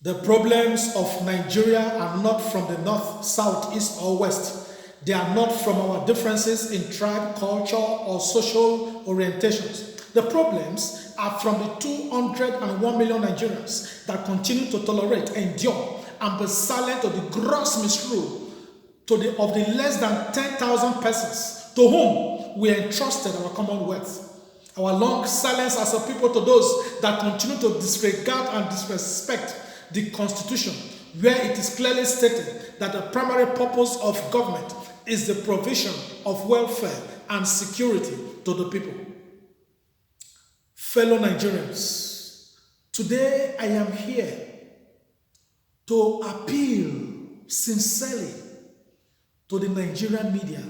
The problems of Nigeria are not from the north, south, east, or west. They are not from our differences in tribe, culture, or social orientations. The problems are from the 201 million Nigerians that continue to tolerate, endure, and be silent to the gross misrule of the less than 10,000 persons to whom we entrusted our commonwealth. Our long silence as a people to those that continue to disregard and disrespect the Constitution, where it is clearly stated that the primary purpose of government is the provision of welfare and security to the people. Fellow Nigerians, today I am here to appeal sincerely to the Nigerian media.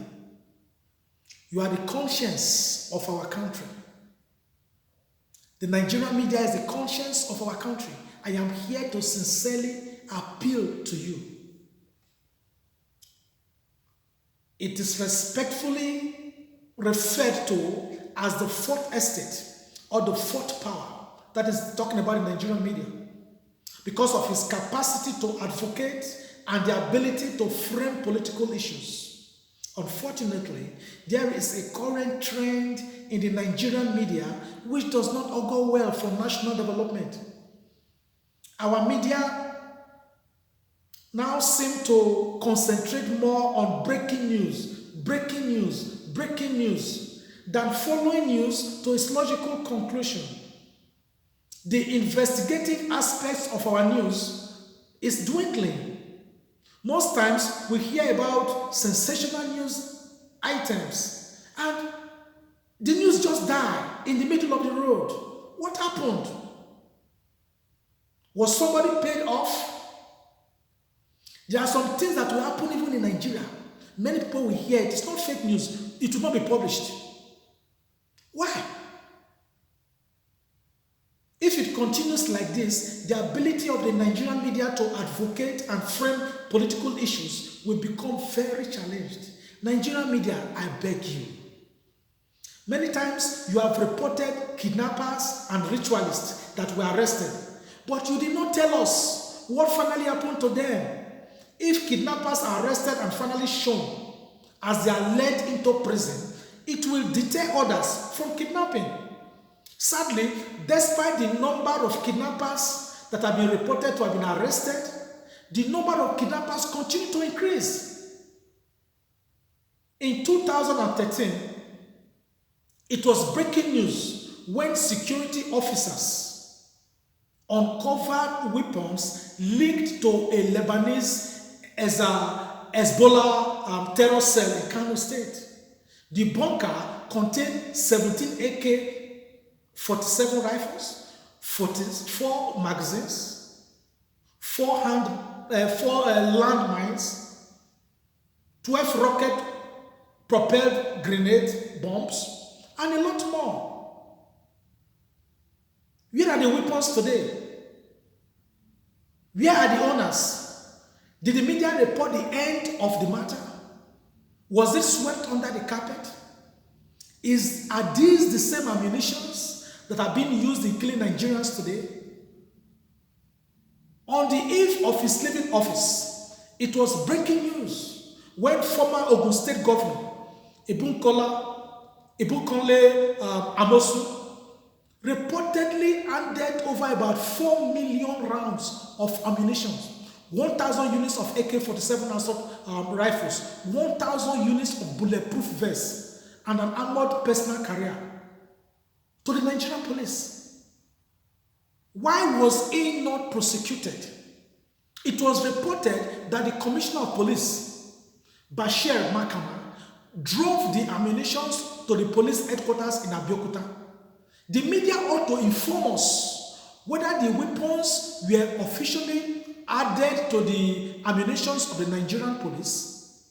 You are the conscience of our country. The Nigerian media is the conscience of our country. I am here to sincerely appeal to you. It is respectfully referred to as the fourth estate or the fourth power that is talking about the Nigerian media because of his capacity to advocate and the ability to frame political issues. Unfortunately, there is a current trend in the Nigerian media which does not augur well for national development. Our media now seem to concentrate more on breaking news than following news to its logical conclusion. The investigative aspects of our news is dwindling. Most times we hear about sensational news items and the news just died in the middle of the road. What happened? Was somebody paid off? There are some things that will happen even in Nigeria. Many people will hear it. It's not fake news. It will not be published. Why? If it continues like this, the ability of the Nigerian media to advocate and frame political issues will become very challenged. Nigerian media, I beg you. Many times you have reported kidnappers and ritualists that were arrested, but you did not tell us what finally happened to them. If kidnappers are arrested and finally shown as they are led into prison, it will deter others from kidnapping. Sadly, despite the number of kidnappers that have been reported to have been arrested, the number of kidnappers continue to increase. In 2013, it was breaking news when security officers uncovered weapons linked to a Lebanese Hezbollah terror cell in Kano State. The bunker contained 17 AK-47 rifles, 44 magazines, 4 landmines, 12 rocket-propelled grenade bombs, and a lot more. Where are the weapons today? Where are the owners? Did the media report the end of the matter? Was it swept under the carpet? Are these the same ammunitions that are being used in killing Nigerians today? On the eve of his leaving office, it was breaking news when former Ogun State Governor Ibukole Amosu reportedly handed over about 4 million rounds of ammunition, 1,000 units of AK-47 assault rifles, 1,000 units of bulletproof vests, and an armored personal carrier to the Nigerian police. Why was he not prosecuted? It was reported that the Commissioner of Police, Bashir Makama, drove the ammunition to the police headquarters in Abeokuta. The media ought to inform us whether the weapons were officially added to the ammunition of the Nigerian police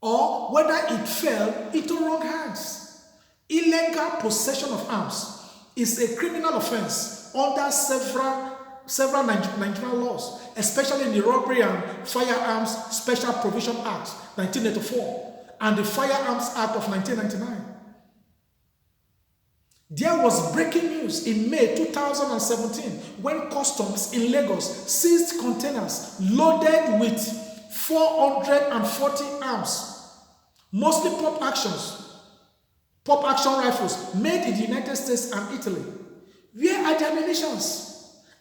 or whether it fell into wrong hands. Illegal possession of arms is a criminal offense under several Nigerian laws, especially in the Robbery and Firearms Special Provision Act 1984 and the Firearms Act of 1999. There was breaking news in May 2017 when customs in Lagos seized containers loaded with 440 arms, mostly pop action rifles made in the United States and Italy. Where are the ammunitions?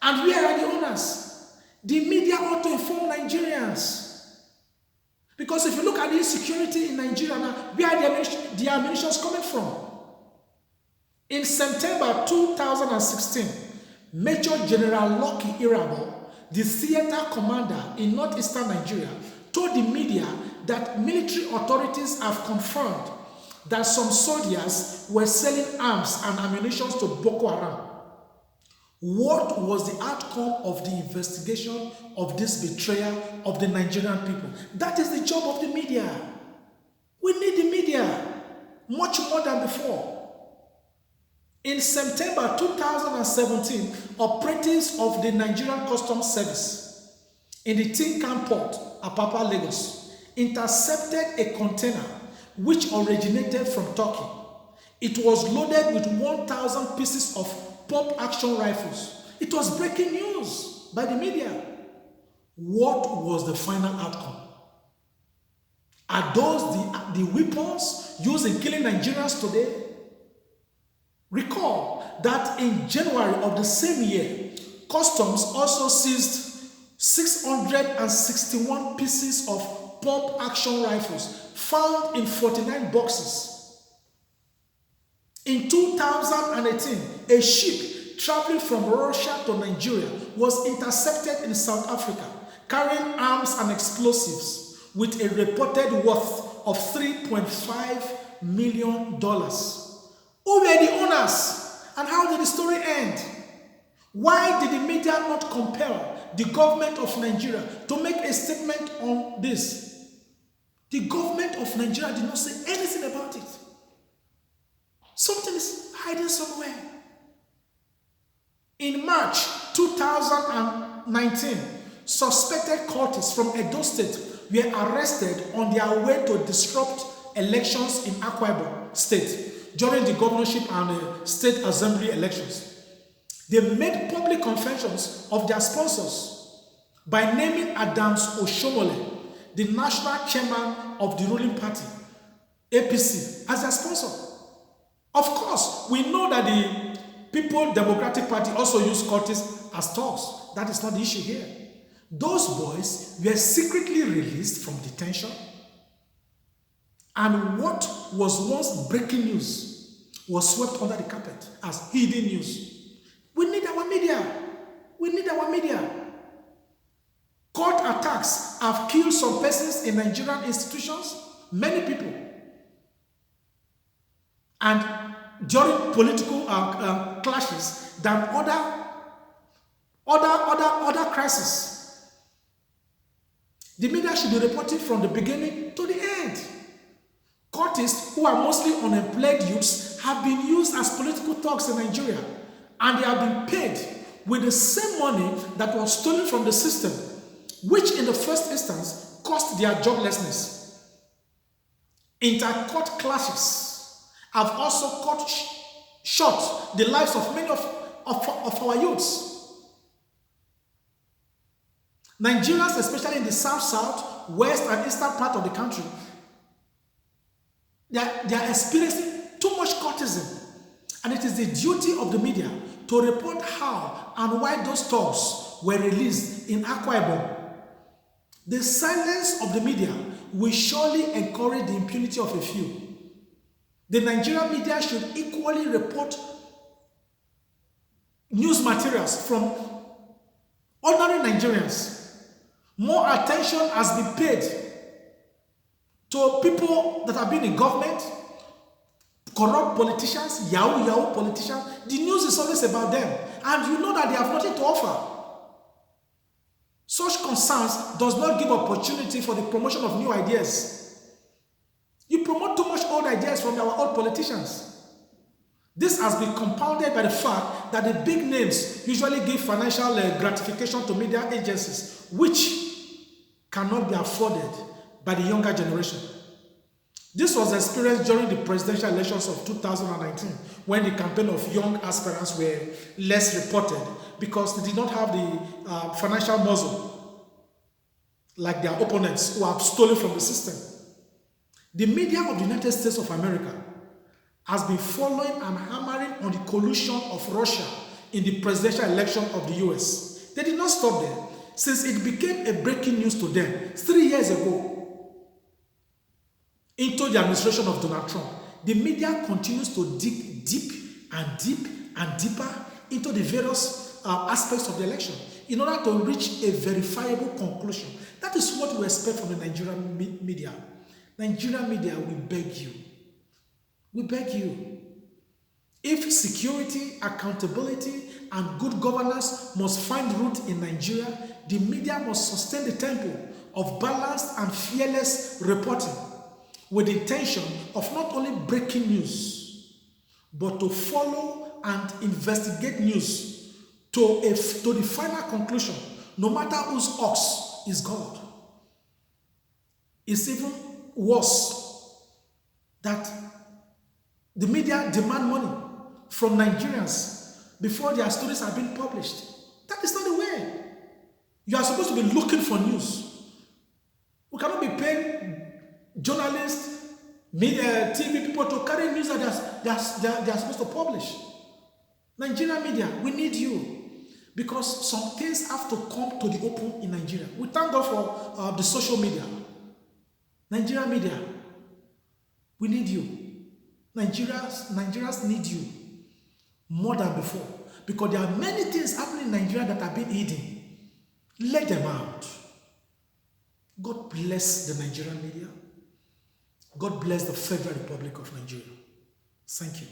And where are the owners? The media ought to inform Nigerians. Because if you look at the insecurity in Nigeria now, where are the ammunitions coming from? In September 2016, Major General Lucky Irabor, the theater commander in northeastern Nigeria, told the media that military authorities have confirmed that some soldiers were selling arms and ammunition to Boko Haram. What was the outcome of the investigation of this betrayal of the Nigerian people? That is the job of the media. We need the media much more than before. In September 2017, operatives of the Nigerian Customs Service in the Tinkan Port, Apapa, Lagos, intercepted a container which originated from Turkey. It was loaded with 1,000 pieces of pump-action rifles. It was breaking news by the media. What was the final outcome? Are those the weapons used in killing Nigerians today? Recall that in January of the same year, Customs also seized 661 pieces of pump-action rifles found in 49 boxes. In 2018, a ship traveling from Russia to Nigeria was intercepted in South Africa, carrying arms and explosives with a reported worth of $3.5 million. Who were the owners? And how did the story end? Why did the media not compel the government of Nigeria to make a statement on this? The government of Nigeria did not say anything about it. Something is hiding somewhere. In March 2019, suspected cultists from Edo State were arrested on their way to disrupt elections in Akwa Ibom State during the governorship and state assembly elections. They made public confessions of their sponsors by naming Adams Oshomole, the national chairman of the ruling party, APC, as their sponsor. Of course, we know that the People Democratic Party also used cultists as thugs. That is not the issue here. Those boys were secretly released from detention, and what was once breaking news was swept under the carpet as hidden news. We need our media. We need our media. Court attacks have killed some persons in Nigerian institutions, many people. And during political clashes than other crises. The media should be reporting from the beginning to the end. Cultists, who are mostly unemployed youths, have been used as political thugs in Nigeria, and they have been paid with the same money that was stolen from the system, which in the first instance caused their joblessness. Inter-court clashes have also cut short the lives of many of our youths. Nigerians, especially in the south, west, and eastern part of the country, they are experiencing too much cultism. And it is the duty of the media to report how and why those thugs were released in Akwa Ibom. The silence of the media will surely encourage the impunity of a few. The Nigerian media should equally report news materials from ordinary Nigerians. More attention has been paid to people that have been in government, corrupt politicians, yahoo politicians. The news is always about them, and you know that they have nothing to offer. Such concerns does not give opportunity for the promotion of new ideas. You promote too much old ideas from our old politicians. This has been compounded by the fact that the big names usually give financial gratification to media agencies, which cannot be afforded by the younger generation. This was experienced during the presidential elections of 2019 when the campaign of young aspirants were less reported because they did not have the financial muscle like their opponents who have stolen from the system. The media of the United States of America has been following and hammering on the collusion of Russia in the presidential election of the US. They did not stop there since it became a breaking news to them 3 years ago into the administration of Donald Trump. The media continues to dig deep and deep and deeper into the various aspects of the election in order to reach a verifiable conclusion. That is what we expect from the Nigerian media. Nigerian media, we beg you. We beg you. If security, accountability, and good governance must find root in Nigeria, the media must sustain the tempo of balanced and fearless reporting with the intention of not only breaking news, but to follow and investigate news to the final conclusion, no matter whose ox is God. It's even worse that the media demand money from Nigerians before their stories are being published. That is not the way. You are supposed to be looking for news. We cannot be paying journalists, media, TV people to carry news that they are supposed to publish. Nigerian media, we need you because some things have to come to the open in Nigeria. We thank God for the social media. Nigerian media, we need you. Nigerians need you more than before because there are many things happening in Nigeria that are being hidden. Let them out. God bless the Nigerian media. God bless the Federal Republic of Nigeria. Thank you.